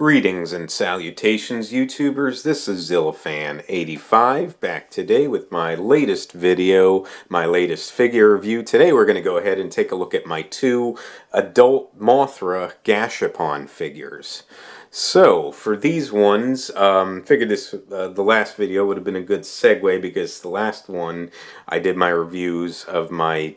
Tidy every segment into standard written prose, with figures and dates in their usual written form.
Greetings and salutations, YouTubers. This is Zillafan85 back today with my latest video, my latest figure review. Today we're going to go ahead and take a look at my two Adult Mothra Gashapon figures. So for these ones, figured this the last video would have been a good segue because the last one I did my reviews of my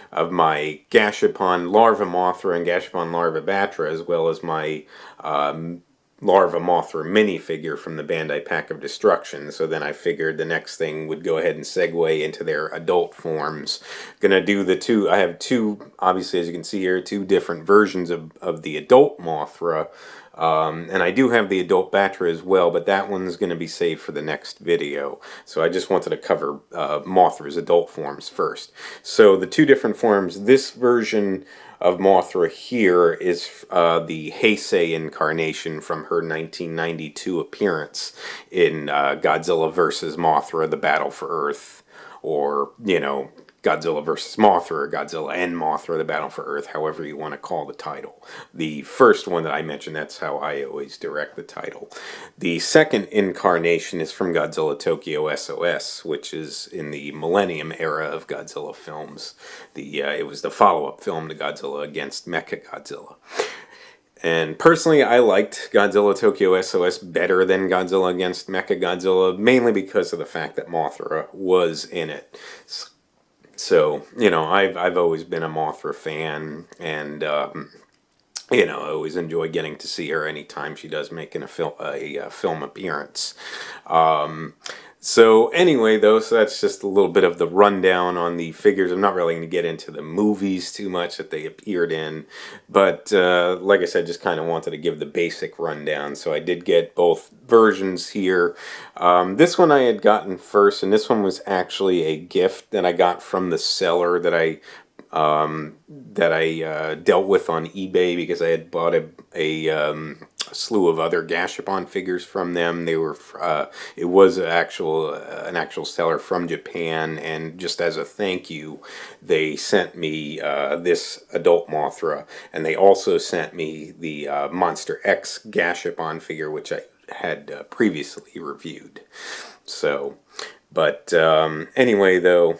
Gashapon Larva Mothra and Gashapon Larva Batra, as well as my Larva Mothra minifigure from the Bandai Pack of Destruction. So then I figured the next thing would go ahead and segue into their adult forms. Gonna do the two, I have two, obviously as you can see here, two different versions of the adult Mothra. And I do have the adult Batra as well, but that one's going to be saved for the next video. So I just wanted to cover Mothra's adult forms first. So the two different forms, this version of Mothra here is the Heisei incarnation from her 1992 appearance in Godzilla vs. Mothra, The Battle for Earth, or, you know, Godzilla vs. Mothra, or Godzilla and Mothra, The Battle for Earth, however you want to call the title. The first one that I mentioned, that's how I always direct the title. The second incarnation is from Godzilla Tokyo S.O.S, which is in the Millennium era of Godzilla films. It was the follow-up film to Godzilla against Mechagodzilla. And personally, I liked Godzilla Tokyo S.O.S better than Godzilla against Mechagodzilla, mainly because of the fact that Mothra was in it. So, you know, I've always been a Mothra fan, and you know, I always enjoy getting to see her anytime she does make a film appearance. So anyway, though, so that's just a little bit of the rundown on the figures. I'm not really going to get into the movies too much that they appeared in, but like I said, just kind of wanted to give the basic rundown. So I did get both versions here. This one I had gotten first, and this one was actually a gift that I got from the seller that I dealt with on eBay, because I had bought a slew of other Gashapon figures from them. They were it was an actual seller from Japan, and just as a thank you, they sent me this Adult Mothra, and they also sent me the Monster X Gashapon figure, which I had previously reviewed. So, but anyway, though.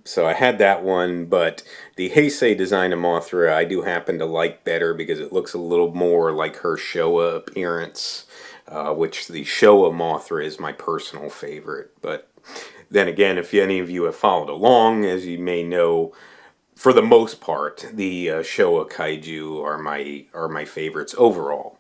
So I had that one, but the Heisei design of Mothra I do happen to like better because it looks a little more like her Showa appearance, which the Showa Mothra is my personal favorite. But then again, if any of you have followed along, as you may know, for the most part, the Showa Kaiju are my favorites overall.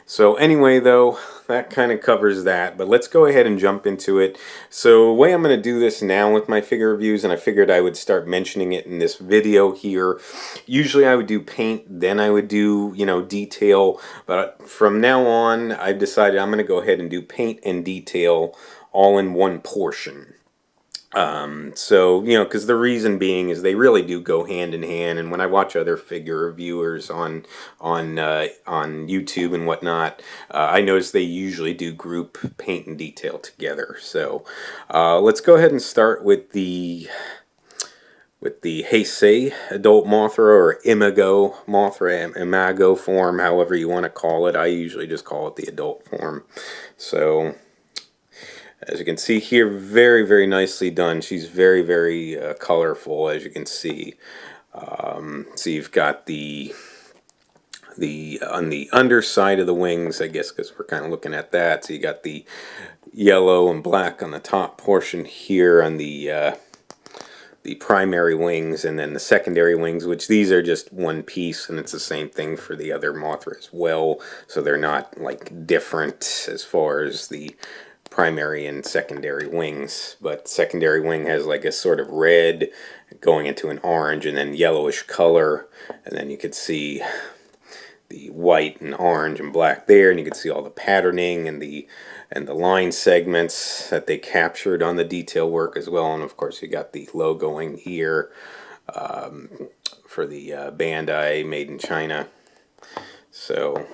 So anyway, though, that kind of covers that, but let's go ahead and jump into it. So the way I'm going to do this now with my figure reviews, and I figured I would start mentioning it in this video here. Usually I would do paint, then I would do, you know, detail, but from now on I've decided I'm going to go ahead and do paint and detail all in one portion. So, you know, because the reason being is they really do go hand in hand, and when I watch other figure reviewers on YouTube and whatnot, I notice they usually do group paint and detail together. So, let's go ahead and start with the Heisei Adult Mothra, or Imago Mothra, Imago form, however you want to call it. I usually just call it the adult form. So, as you can see here, very, very nicely done. She's very, very colorful, as you can see. So you've got the on the underside of the wings, I guess, because we're kind of looking at that. So you got the yellow and black on the top portion here on the primary wings, and then the secondary wings, which these are just one piece, and it's the same thing for the other Mothra as well. So they're not like different as far as the primary and secondary wings, but secondary wing has like a sort of red going into an orange and then yellowish color, and then you could see the white and orange and black there, and you can see all the patterning and the line segments that they captured on the detail work as well. And of course you got the logoing here for the Bandai, made in China. So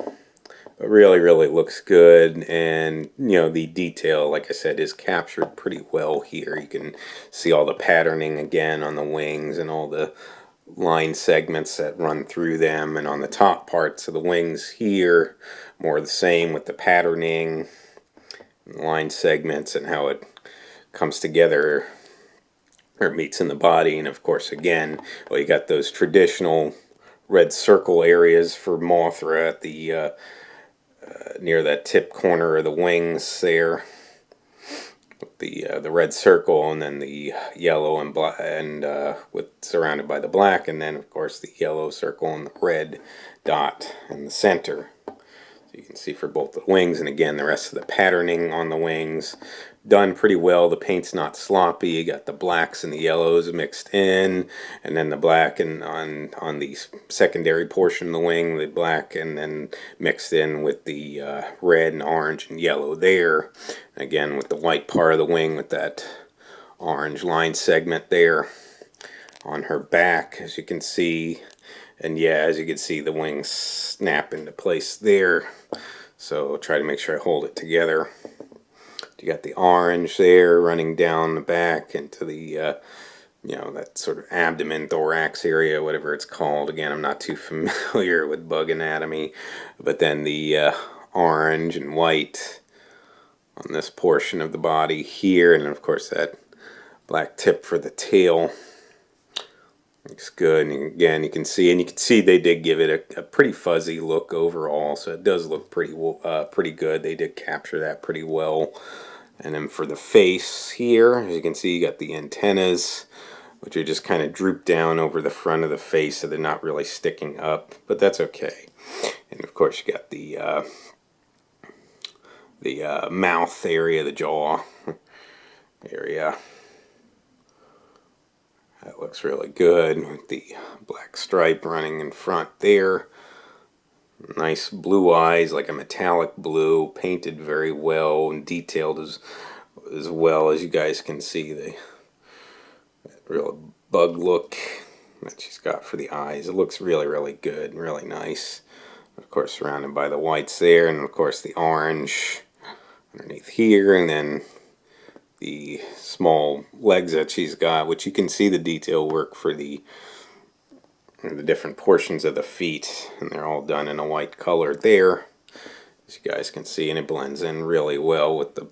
it really, really looks good, and, you know, the detail, like I said, is captured pretty well here. You can see all the patterning again on the wings and all the line segments that run through them, and on the top parts of the wings here, more the same with the patterning, line segments, and how it comes together or meets in the body. And of course, again, well, you got those traditional red circle areas for Mothra at the near that tip corner of the wings there, with the red circle, and then the yellow and black, and with surrounded by the black, and then of course the yellow circle and the red dot in the center. So you can see for both the wings, and again the rest of the patterning on the wings done pretty well. The paint's not sloppy. You got the blacks and the yellows mixed in, and then the black and on the secondary portion of the wing, the black, and then mixed in with the red and orange and yellow there. Again with the white part of the wing with that orange line segment there on her back, as you can see. And yeah, as you can see, the wings snap into place there. So I'll try to make sure I hold it together. You got the orange there running down the back into the, that sort of abdomen, thorax area, whatever it's called. Again, I'm not too familiar with bug anatomy. But then the orange and white on this portion of the body here. And of course that black tip for the tail. Looks good. And again, you can see they did give it a pretty fuzzy look overall, so it does look pretty good. They did capture that pretty well. And then for the face here, as you can see, you got the antennas, which are just kind of drooped down over the front of the face, so they're not really sticking up, but that's okay. And of course, you got the mouth area, the jaw area. That looks really good with the black stripe running in front there. Nice blue eyes, like a metallic blue, painted very well and detailed as well. As you guys can see, that real bug look that she's got for the eyes. It looks really, really good, really nice. Of course, surrounded by the whites there, and of course the orange underneath here, and then the small legs that she's got, which you can see the detail work for the different portions of the feet, and they're all done in a white color there, as you guys can see, and it blends in really well with the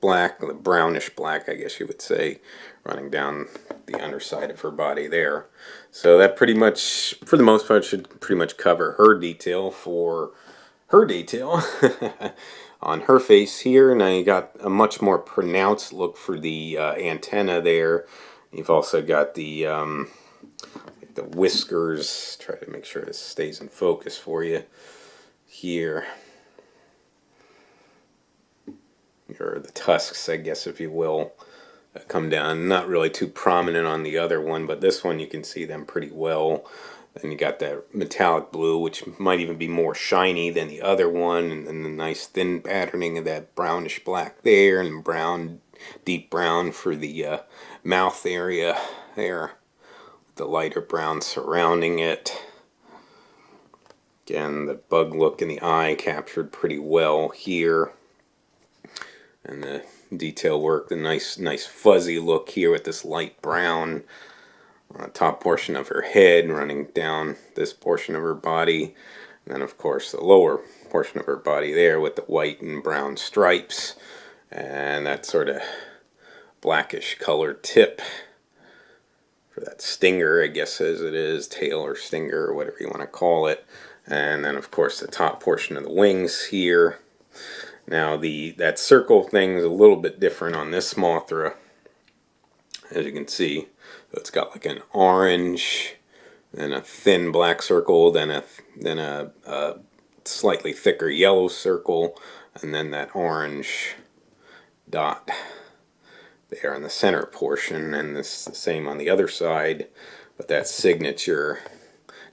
black, the brownish black, I guess you would say, running down the underside of her body there. So that pretty much, for the most part, should pretty much cover her detail for her detail on her face here. Now you got a much more pronounced look for the antenna there. You've also got the whiskers. Try to make sure this stays in focus for you here. Or the tusks, I guess, if you will, come down. Not really too prominent on the other one, but this one you can see them pretty well. Then you got that metallic blue, which might even be more shiny than the other one, and then the nice thin patterning of that brownish black there, and brown, deep brown for the mouth area there, with the lighter brown surrounding it. Again, the bug look in the eye captured pretty well here, and the detail work, the nice fuzzy look here with this light brown top portion of her head running down this portion of her body, and then of course the lower portion of her body there with the white and brown stripes, and that sort of blackish colored tip for that stinger, I guess, as it is, tail or stinger or whatever you want to call it. And then of course the top portion of the wings here. Now that circle thing is a little bit different on this Mothra, as you can see. So it's got like an orange, then a thin black circle, then a slightly thicker yellow circle, and then that orange dot there in the center portion, and this the same on the other side, but that signature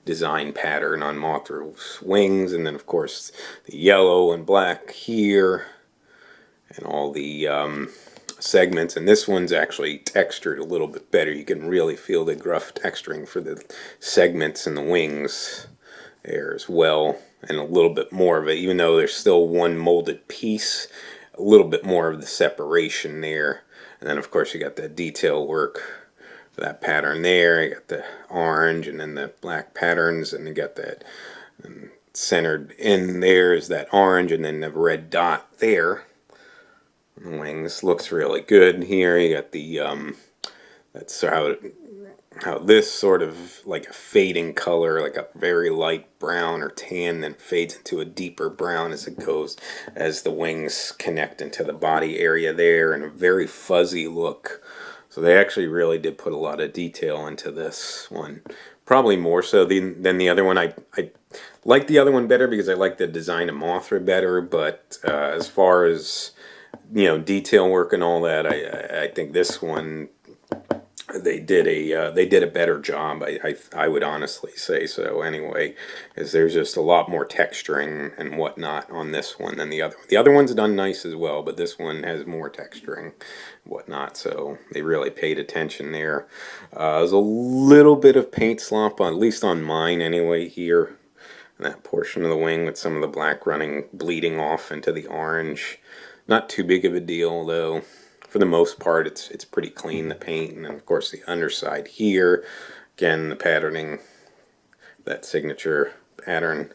design pattern on Mothra's wings, and then of course the yellow and black here, and all the segments. And this one's actually textured a little bit better. You can really feel the gruff texturing for the segments and the wings there as well, and a little bit more of it, even though there's still one molded piece, a little bit more of the separation there. And then of course you got that detail work that pattern there. You got the orange and then the black patterns, and you got that centered in there is that orange, and then the red dot there. The wings looks really good here. You got the that's how this sort of like a fading color, like a very light brown or tan, then fades into a deeper brown as it goes, as the wings connect into the body area there, and a very fuzzy look. So they actually really did put a lot of detail into this one, probably more so than the other one. I like the other one better because I like the design of Mothra better, but as far as detail work and all that, I think this one they did a better job. I would honestly say so anyway, because there's just a lot more texturing and whatnot on this one than the other one. The other one's done nice as well, but this one has more texturing and whatnot, so they really paid attention there. There's a little bit of paint slop, at least on mine anyway, here in that portion of the wing, with some of the black bleeding off into the orange. Not too big of a deal though. For the most part, it's pretty clean, the paint. And then, of course, the underside here, again, the patterning, that signature pattern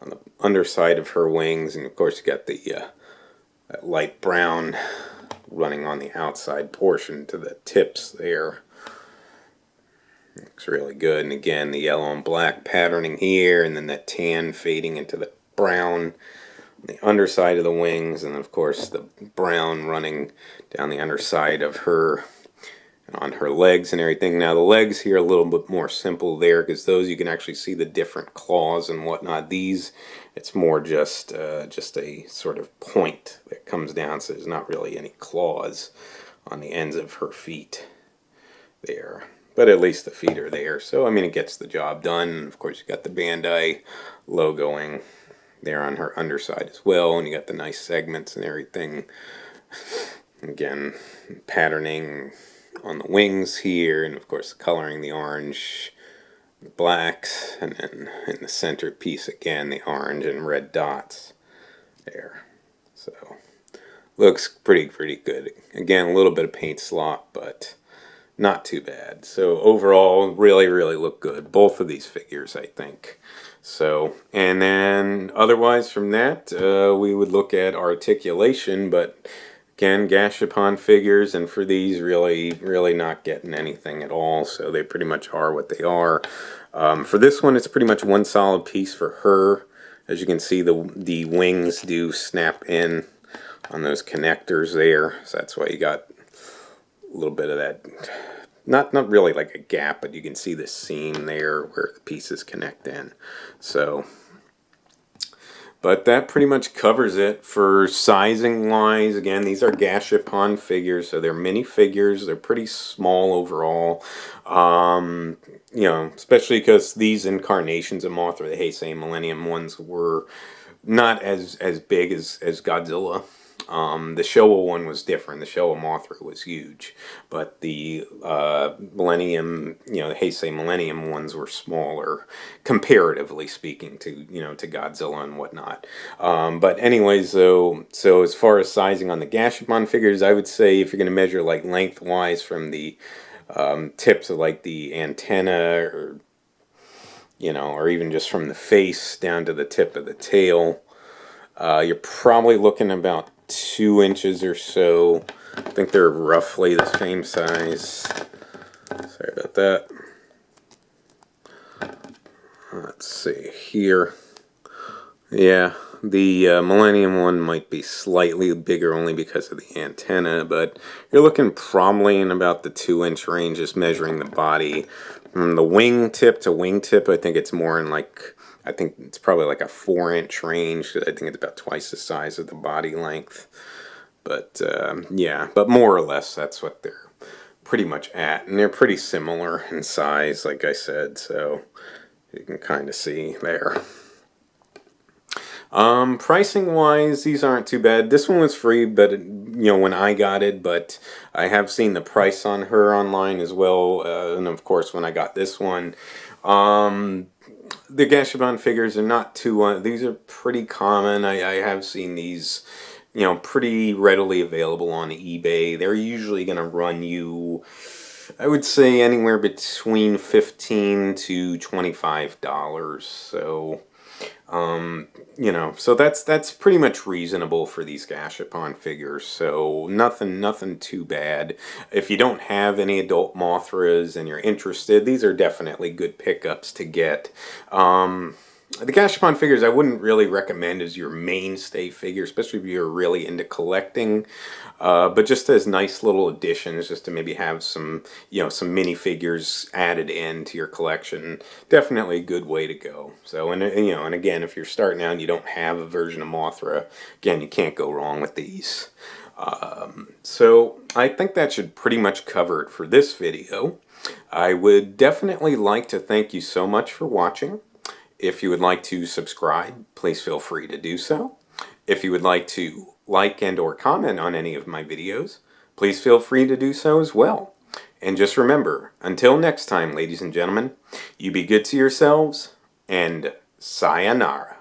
on the underside of her wings. And, of course, you got the that light brown running on the outside portion to the tips there. Looks really good. And, again, the yellow and black patterning here, and then that tan fading into the brown the underside of the wings, and of course the brown running down the underside of her and on her legs and everything. Now the legs here are a little bit more simple there, because those you can actually see the different claws and whatnot. These, it's more just a sort of point that comes down, so there's not really any claws on the ends of her feet there. But at least the feet are there, so I mean it gets the job done. And of course you got the Bandai logoing there on her underside as well, and you got the nice segments and everything. Again, patterning on the wings here, and of course coloring the orange, the blacks, and then in the center piece again the orange and red dots there. So looks pretty good. Again, a little bit of paint slop, but not too bad. So overall, really look good. Both of these figures, I think. So, and then otherwise from that, we would look at articulation, but again, Gashapon figures, and for these, really not getting anything at all, so they pretty much are what they are. For this one, it's pretty much one solid piece for her. As you can see, the wings do snap in on those connectors there, so that's why you got a little bit of that, not really like a gap, but you can see the seam there where the pieces connect in. So, but that pretty much covers it for sizing wise. Again, these are Gashapon figures, so they're mini figures. They're pretty small overall. Especially because these incarnations of Mothra, the Heisei Millennium ones, were not as big as Godzilla. The Showa one was different. The Showa Mothra was huge, but the Millennium, the Heisei Millennium ones were smaller, comparatively speaking to to Godzilla and whatnot. But anyways, so as far as sizing on the Gashapon figures, I would say if you're going to measure like lengthwise from the tips of like the antenna, or even just from the face down to the tip of the tail, you're probably looking about 2 inches or so. I think they're roughly the same size. Sorry about that. Let's see here. Yeah, the Millennium one might be slightly bigger only because of the antenna, but you're looking probably in about the 2-inch range, just measuring the body. From the wingtip to wingtip, I think it's more in I think it's probably like a 4-inch range, because I think it's about twice the size of the body length. But yeah, but more or less that's what they're pretty much at. And they're pretty similar in size, like I said, so you can kind of see there. Pricing wise, these aren't too bad. This one was free, but when I got it, but I have seen the price on her online as well, and of course when I got this one. The Gashapon figures are not too, these are pretty common. I have seen these, pretty readily available on eBay. They're usually going to run you I would say anywhere between $15 to $25. So, you know, so that's pretty much reasonable for these Gashapon figures. So nothing too bad. If you don't have any adult Mothras and you're interested, these are definitely good pickups to get. The Gashapon figures I wouldn't really recommend as your mainstay figure, especially if you're really into collecting. But just as nice little additions, just to maybe have some, you know, some minifigures added into your collection, definitely a good way to go. So, and you know, and again, if you're starting out and you don't have a version of Mothra, again, you can't go wrong with these. So I think that should pretty much cover it for this video. I would definitely like to thank you so much for watching. If you would like to subscribe, please feel free to do so. If you would like to like and or comment on any of my videos, please feel free to do so as well. And just remember, until next time, ladies and gentlemen, you be good to yourselves, and sayonara.